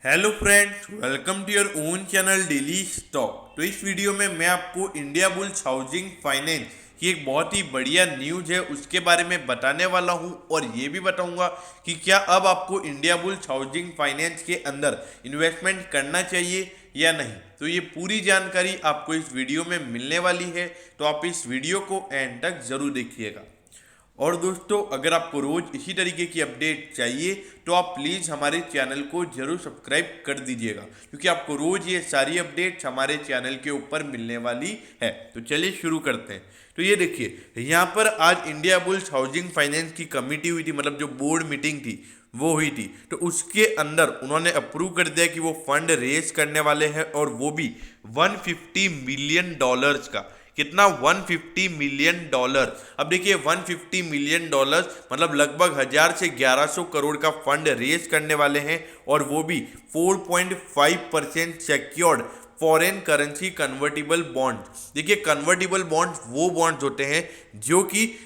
Hello friends, welcome to your own channel daily stock. तो इस video में मैं आपको इंडिया बुल्स हाउसिंग फाइनेंस की एक बहुत ही बढ़िया न्यूज़ है उसके बारे में बताने वाला हूं और ये भी बताऊंगा कि क्या अब आपको इंडिया बुल्स हाउसिंग फाइनेंस के अंदर इन्वेस्टमेंट करना चाहिए या नहीं। तो ये पूरी जानकारी आपको इस वीडियो में मिलने वाली है, तो आप इस वीडियो को एंड तक जरूर देखिएगा। और दोस्तों, अगर आपको रोज इसी तरीके की अपडेट चाहिए तो आप प्लीज़ हमारे चैनल को जरूर सब्सक्राइब कर दीजिएगा, क्योंकि आपको रोज ये सारी अपडेट्स हमारे चैनल के ऊपर मिलने वाली है। तो चलिए शुरू करते हैं। तो ये देखिए, यहाँ पर आज इंडिया बुल्स हाउसिंग फाइनेंस की कमेटी हुई थी, मतलब जो बोर्ड मीटिंग थी वो हुई थी। तो उसके अंदर उन्होंने अप्रूव कर दिया कि वो फंड रेज करने वाले हैं, और वो भी 150 मिलियन डॉलर्स का। कितना? 150 मिलियन डॉलर। अब देखिए, 150 मिलियन डॉलर मतलब लगभग 1000 से 1100 करोड़ का फंड रेज करने वाले हैं, और वो भी 4.5% secured foreign currency convertible bond. देखिए, कन्वर्टिबल बॉन्ड वो बॉन्ड्स होते हैं जो कि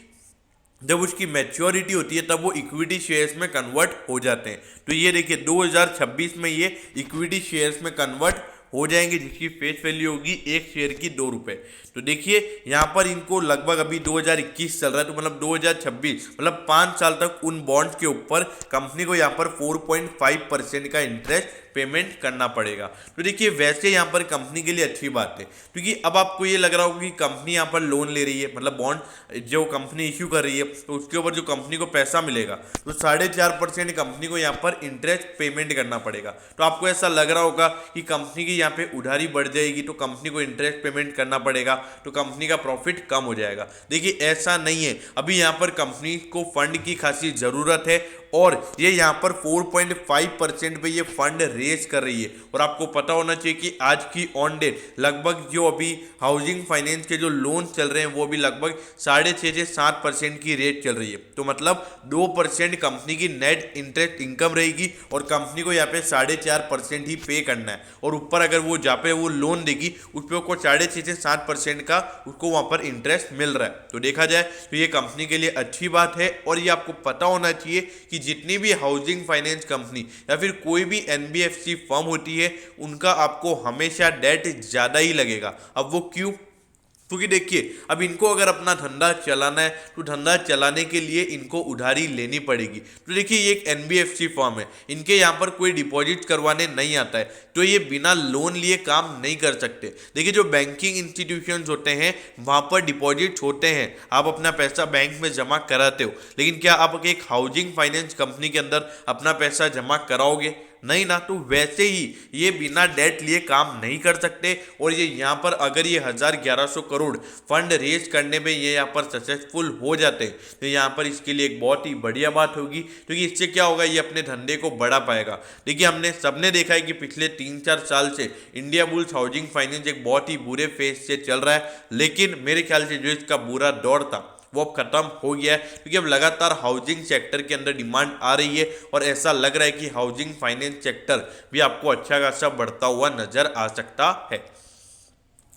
जब उसकी मैच्योरिटी होती है तब वो इक्विटी शेयर्स में कन्वर्ट हो जाते हैं। तो ये देखिए, 2026 में ये इक्विटी शेयर्स में कन्वर्ट हो जाएंगे, जिसकी फेस वैल्यू होगी एक शेयर की 2 रुपए। तो देखिए, यहाँ पर इनको लगभग अभी 2021 चल रहा है, तो मतलब 2026 मतलब 5 साल तक उन बॉन्ड्स के ऊपर कंपनी को यहाँ पर 4.5% का इंटरेस्ट पेमेंट करना पड़ेगा। तो देखिए, वैसे यहाँ पर कंपनी के लिए अच्छी बात है, क्योंकि अब आपको ये लग रहा होगा कि कंपनी यहाँ पर लोन ले रही है, मतलब बॉन्ड जो कंपनी इश्यू कर रही है, तो उसके ऊपर जो कंपनी को पैसा मिलेगा तो 4.5% कंपनी को यहाँ पर इंटरेस्ट पेमेंट करना पड़ेगा। तो आपको ऐसा लग रहा होगा कि कंपनी की यहाँ पे उधारी बढ़ जाएगी तो कंपनी को इंटरेस्ट पेमेंट करना पड़ेगा, तो कंपनी का प्रॉफिट कम हो जाएगा। देखिए, ऐसा नहीं है। अभी यहाँ पर कंपनी को फंड की खासी जरूरत है, और ये यहाँ पर 4.5% पे ये फंड रेज कर रही है। और आपको पता होना चाहिए कि आज की ऑन डेट लगभग जो अभी हाउसिंग फाइनेंस के जो लोन चल रहे हैं वो भी लगभग 6.5 से 7% की रेट चल रही है। तो मतलब 2% कंपनी की नेट इंटरेस्ट इनकम रहेगी, और कंपनी को यहाँ पे 4.5% ही पे करना है, और ऊपर अगर वो जहाँ पे वो लोन देगी उस पर उसको 6.5 से 7% का उसको वहाँ पर इंटरेस्ट मिल रहा है। तो देखा जाए तो ये कंपनी के लिए अच्छी बात है। और ये आपको पता होना चाहिए कि जितनी भी हाउसिंग फाइनेंस कंपनी या फिर कोई भी एनबीएफसी फर्म होती है, उनका आपको हमेशा डेट ज़्यादा ही लगेगा। अब वो क्यों? क्योंकि देखिए, अब इनको अगर अपना धंधा चलाना है तो धंधा चलाने के लिए इनको उधारी लेनी पड़ेगी। तो देखिए, ये एक एनबीएफसी फर्म है, इनके यहाँ पर कोई डिपॉजिट करवाने नहीं आता है, तो ये बिना लोन लिए काम नहीं कर सकते। देखिए, जो बैंकिंग इंस्टीट्यूशंस होते हैं वहाँ पर डिपॉजिट्स होते हैं, आप अपना पैसा बैंक में जमा कराते हो, लेकिन क्या आप एक हाउसिंग फाइनेंस कंपनी के अंदर अपना पैसा जमा कराओगे? नहीं ना। तो वैसे ही ये बिना डेट लिए काम नहीं कर सकते, और ये यहाँ पर अगर ये 1100 करोड़ फंड रेज करने में ये यहाँ पर सक्सेसफुल हो जाते हैं तो यहाँ पर इसके लिए एक बहुत ही बढ़िया बात होगी, क्योंकि इससे क्या होगा, ये अपने धंधे को बढ़ा पाएगा। देखिए, हमने सबने देखा है कि पिछले 3-4 साल से इंडिया बुल्स हाउसिंग फाइनेंस एक बहुत ही बुरे फेज से चल रहा है, लेकिन मेरे ख्याल से जो इसका बुरा दौर था वो अब खत्म हो गया है, क्योंकि अब लगातार हाउसिंग सेक्टर के अंदर डिमांड आ रही है, और ऐसा लग रहा है कि हाउसिंग फाइनेंस सेक्टर भी आपको अच्छा खासा बढ़ता हुआ नजर आ सकता है।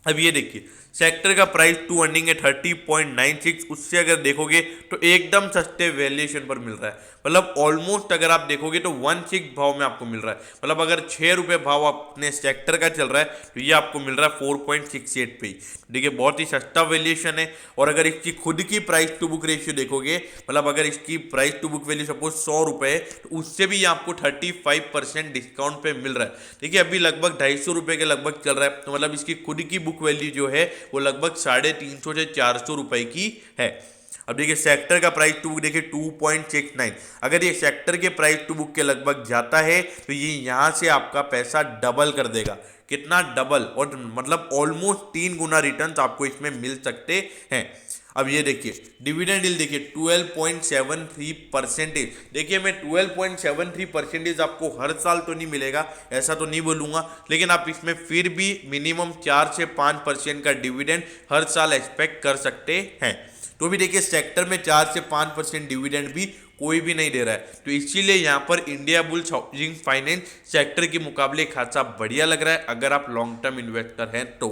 अब ये देखिए, सेक्टर का प्राइस टू अर्निंग है 30.96, उससे अगर देखोगे तो एकदम सस्ते वैल्यूएशन पर मिल रहा है। मतलब ऑलमोस्ट अगर आप देखोगे तो 1/6 भाव में आपको मिल रहा है। मतलब अगर 6 रुपये भाव अपने सेक्टर का चल रहा है तो ये आपको मिल रहा है 4.68 पे ही। देखिए, बहुत ही सस्ता वैल्यूएशन है। और अगर इसकी खुद की प्राइस टू बुक रेशियो देखोगे, मतलब अगर इसकी price to book value suppose 100 रुपये है, तो उससे भी आपको 35% डिस्काउंट पे मिल रहा है। देखिए, अभी लगभग 250 रुपये के लगभग चल रहा है, तो मतलब इसकी खुद की बुक वैल्यू जो है वो लगभग 350 से 400 रुपए की है। अब देखिए, सेक्टर का प्राइस टू बुक देखिए 2.69, अगर ये सेक्टर के प्राइस टू बुक के लगभग जाता है तो ये यहां से आपका पैसा डबल कर देगा। कितना? डबल। और मतलब ऑलमोस्ट 3 गुना रिटर्न आपको इसमें मिल सकते हैं। अब ये देखिए, डिविडेंड यील्ड देखिए 12.73%। देखिए, मैं 12.73% आपको हर साल तो नहीं मिलेगा, ऐसा तो नहीं बोलूंगा, लेकिन आप इसमें फिर भी मिनिमम 4 से 5% का डिविडेंड हर साल एक्सपेक्ट कर सकते हैं। तो भी देखिए, सेक्टर में 4 से 5% डिविडेंड भी कोई भी नहीं दे रहा है, तो इसीलिए यहाँ पर India bulls housing finance sector के मुकाबले खासा बढ़िया लग रहा है अगर आप लॉन्ग टर्म इन्वेस्टर हैं तो।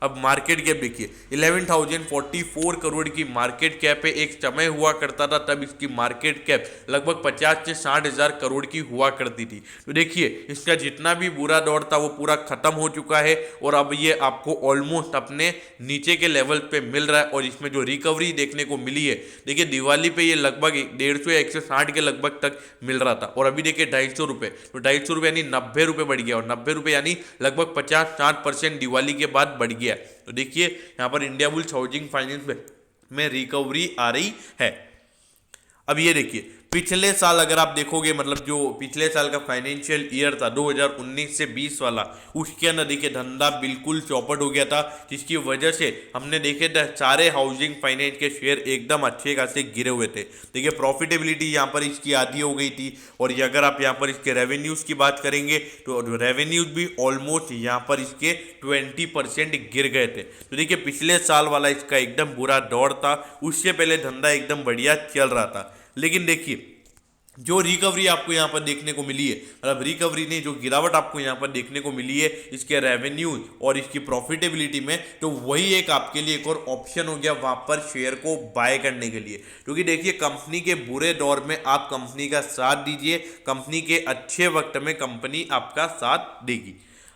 अब मार्केट कैप देखिए 11,044 करोड़ की मार्केट कैप है। एक समय हुआ करता था तब इसकी मार्केट कैप लगभग 50 से 60 हजार करोड़ की हुआ करती थी। तो देखिए इसका जितना भी बुरा दौर था वो पूरा खत्म हो चुका है और अब ये आपको ऑलमोस्ट अपने नीचे के लेवल पे मिल रहा है। और इसमें जो रिकवरी देखने को मिली है, देखिए दिवाली पे ये लगभग 150 या 160 के लगभग तक मिल रहा था और अभी देखिए 250 रुपये, तो 250 रुपये यानी 90 रुपये बढ़ गया और 90 रुपये यानी लगभग 50-60% दिवाली के बाद बढ़ गया। तो देखिए यहाँ पर इंडिया बुल्स हाउसिंग फाइनेंस में रिकवरी आ रही है। अब ये देखिए पिछले साल अगर आप देखोगे, मतलब जो पिछले साल का फाइनेंशियल ईयर था 2019 से 20 वाला, उसके अंदर देखिए धंधा बिल्कुल चौपट हो गया था, जिसकी वजह से हमने देखे थे सारे हाउसिंग फाइनेंस के शेयर एकदम अच्छे खासे गिरे हुए थे। देखिए प्रॉफिटेबिलिटी यहाँ पर इसकी आधी हो गई थी और ये अगर आप यहाँ पर इसके रेवेन्यूज़ की बात करेंगे तो रेवेन्यूज भी ऑलमोस्ट यहाँ पर इसके 20% गिर गए थे। तो देखिए पिछले साल वाला इसका एकदम बुरा दौर था, उससे पहले धंधा एकदम बढ़िया चल रहा था। लेकिन देखिए जो रिकवरी आपको यहाँ पर देखने को मिली है, मतलब रिकवरी नहीं, जो गिरावट आपको यहाँ पर देखने को मिली है इसके रेवेन्यू और इसकी प्रॉफिटेबिलिटी में, तो वही एक आपके लिए एक और ऑप्शन हो गया वहां पर शेयर को बाय करने के लिए। क्योंकि देखिए कंपनी के बुरे दौर में आप कंपनी का साथ दीजिए, कंपनी के अच्छे वक्त में कंपनी आपका साथ देगी।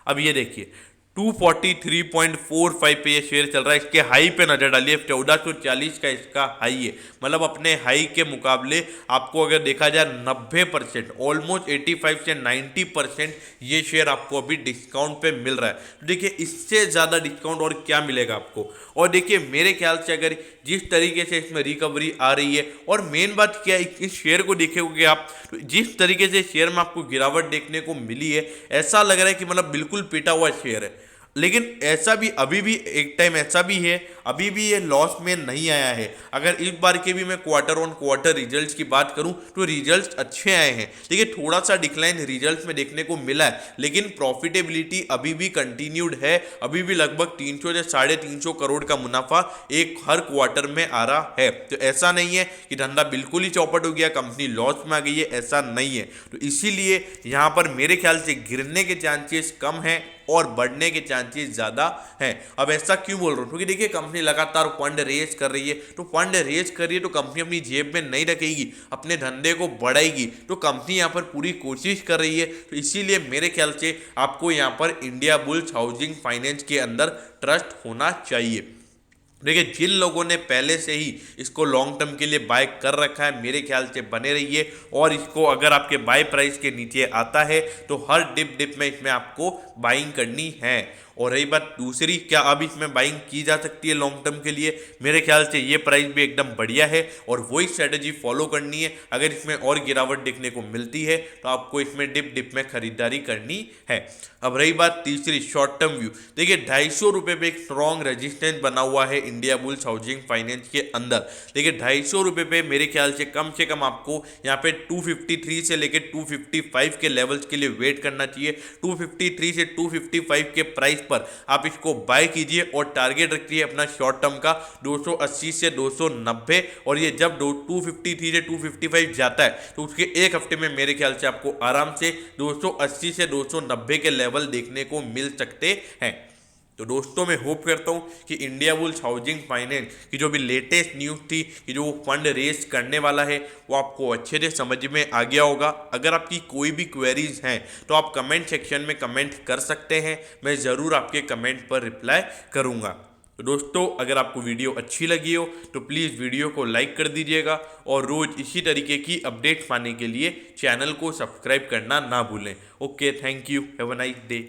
अब ये देखिए 243.45 पे ये शेयर चल रहा है। इसके हाई पे नजर डालिए, 1440 का इसका हाई है, मतलब अपने हाई के मुकाबले आपको अगर देखा जाए 90%, ऑलमोस्ट 85 से 90% ये शेयर आपको अभी डिस्काउंट पे मिल रहा है। तो देखिए इससे ज़्यादा डिस्काउंट और क्या मिलेगा आपको। और देखिए मेरे ख्याल से अगर जिस तरीके से इसमें रिकवरी आ रही है, और मेन बात क्या है इस शेयर को देखोगे आप, तो जिस तरीके से शेयर में आपको गिरावट देखने को मिली है, ऐसा लग रहा है कि मतलब बिल्कुल पिटा हुआ शेयर है। लेकिन ऐसा भी अभी भी एक टाइम ऐसा भी है, अभी भी ये लॉस में नहीं आया है। अगर इस बार के भी मैं क्वार्टर ऑन क्वार्टर रिजल्ट्स की बात करूं तो रिजल्ट्स अच्छे आए हैं। देखिए थोड़ा सा डिक्लाइन रिजल्ट्स में देखने को मिला है, लेकिन प्रॉफिटेबिलिटी अभी भी कंटिन्यूड है। अभी भी लगभग 300 से 350 करोड़ का मुनाफा एक हर क्वार्टर में आ रहा है। तो ऐसा नहीं है कि धंधा बिल्कुल ही चौपट हो गया, कंपनी लॉस में आ गई है, ऐसा नहीं है। तो इसीलिए यहाँ पर मेरे ख्याल से गिरने के चांसेस कम हैं और बढ़ने के चांसेस ज़्यादा हैं। अब ऐसा क्यों बोल रहा हूँ, क्योंकि देखिए कंपनी लगातार फंड रेज कर रही है, तो फंड रेज कर रही है तो कंपनी अपनी जेब में नहीं रखेगी, अपने धंधे को बढ़ाएगी। तो कंपनी यहाँ पर पूरी कोशिश कर रही है। तो इसीलिए मेरे ख्याल से आपको यहाँ पर इंडिया बुल्स हाउसिंग फाइनेंस के अंदर ट्रस्ट होना चाहिए। देखिए जिन लोगों ने पहले से ही इसको लॉन्ग टर्म के लिए बाय कर रखा है, मेरे ख्याल से बने रहिए। और इसको अगर आपके बाय प्राइस के नीचे आता है तो हर डिप में इसमें आपको बाइंग करनी है। और रही बात दूसरी, क्या अब इसमें बाइंग की जा सकती है लॉन्ग टर्म के लिए, मेरे ख्याल से ये प्राइस भी एकदम बढ़िया है और वही स्ट्रेटजी फॉलो करनी है। अगर इसमें और गिरावट देखने को मिलती है तो आपको इसमें डिप में खरीदारी करनी है। अब रही बात तीसरी, शॉर्ट टर्म व्यू, देखिए 250 रुपये पे एक स्ट्रॉन्ग रेजिस्टेंस बना हुआ है इंडिया बुल्स हाउसिंग फाइनेंस के अंदर। देखिए 250 रुपये पे मेरे ख्याल से कम आपको यहाँ पे 253 से लेकर 255 के लेवल्स के लिए वेट करना चाहिए। 253 से 255 के प्राइस पर आप इसको बाय कीजिए और टारगेट रखिए अपना शॉर्ट टर्म का 280 से 290। और ये जब 253 से 255 जाता है तो उसके एक हफ्ते में मेरे ख्याल से आपको आराम से 280 से 290 के लेवल देखने को मिल सकते हैं। तो दोस्तों मैं होप करता हूँ कि इंडिया बुल्स हाउसिंग फाइनेंस की जो भी लेटेस्ट न्यूज़ थी कि जो फंड रेज करने वाला है वो आपको अच्छे से समझ में आ गया होगा। अगर आपकी कोई भी क्वेरीज हैं तो आप कमेंट सेक्शन में कमेंट कर सकते हैं, मैं ज़रूर आपके कमेंट पर रिप्लाई करूँगा। तो दोस्तों अगर आपको वीडियो अच्छी लगी हो तो प्लीज़ वीडियो को लाइक कर दीजिएगा और रोज़ इसी तरीके की अपडेट पाने के लिए चैनल को सब्सक्राइब करना ना भूलें। Okay, thank you, have a nice day.